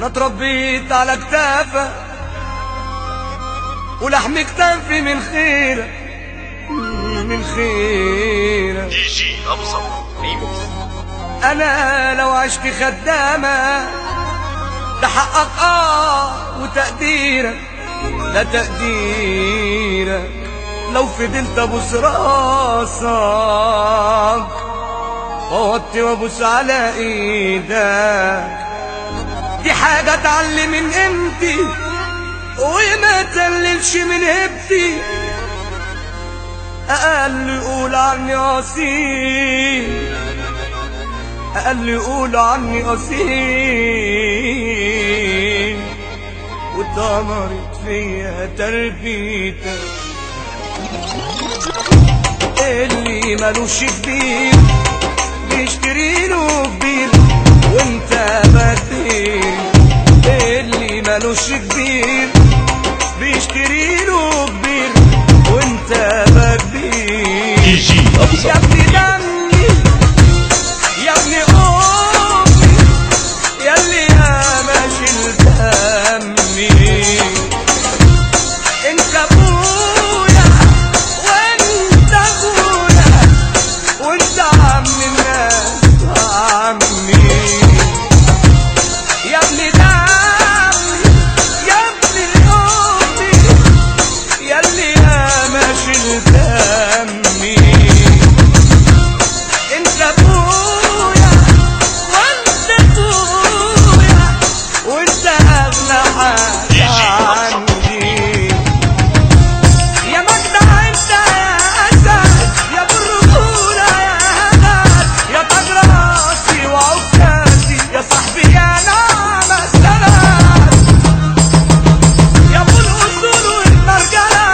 اتربيت على كتافك ولحم كتافي من خيرك من خيرك. دي جي ابو صبر ريمكس. انا لو عشت خدامة ده حقك وتقديرك لا تقديرك. لو فضلت ابوس راسك ووطي وابوس على ايدك دي حاجة اتعلم من قيمتي وما تقللش من هبتي. اقل يقول عني اصيل اقل يقول عني اصيل واتدمرت فيا تربيتك. اللي مالوش كبير بيشتري له كبير وانت بدير. اللي مالوش كبير بيشتري له كبير وانت بدير. دي جي ابو صبر يا ابني دمي يا ابني امي ياللي ياما شلت همي. انت ابويا وانت ابويا وانت عم الناس عمي. يا ابني دمي يا ابني امي ياللي ياما شلت همي. انت ابويا وانت ابويا وانت اغلى حاجة عندي. يا مجدع انت يا اسد يا ابو الرجولة يا هدد يا تاج راسي وعكازي يا صاحبي يا نعم السند يا ابو الاصول والمرجلة.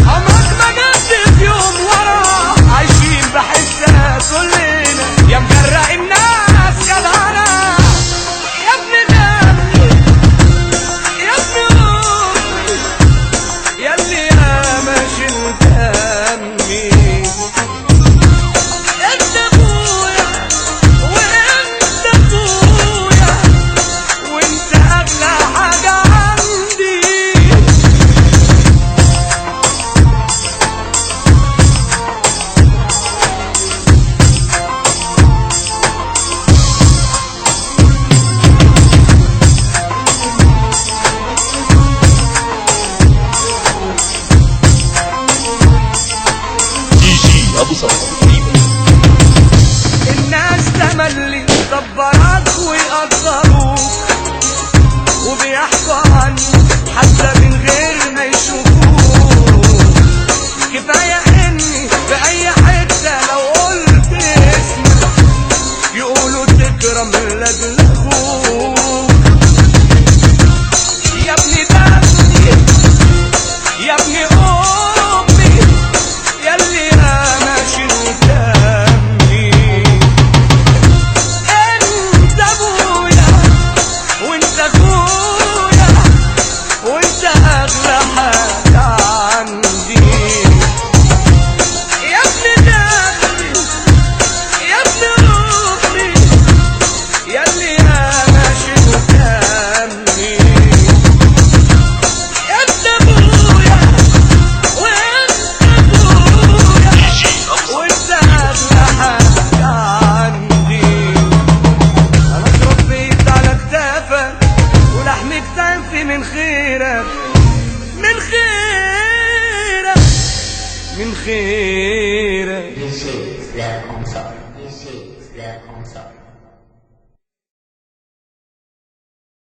عمرك ما جبت في يوم ورا عايشين بحسها كلنا يا مجرق الناس جدعنا. يا ابن دمي يا ابن امي ياللي ياما شلت همي. انت ابويا وانت ابويا وانت اغلى حاجة عندي. دي جي ابو صبر ريمكس. الناس تملي دبرك ويقدروك وبيحكوا عنك حتى من غير ما يشوفوك. كفاية اني في اي حتة لو قلت اسمك يقولوا تكرم لاجل اخوك. يا ابني دمي يا ابني امي ياللي انا شلت همي. انت ابويا وانت اخويا وانت اغلى حاجة عندي. يا ابني دمي يا ابني امي ياللي انا شلت همي. انت ابويا وانت ابويا دي جي ابو صبر وانت اغلى حاجة عندي. انا اتربيت على كتافك ولحم كتافي من خيرك من خيرك من خيرك. DJ Black on top. DJ Black on top.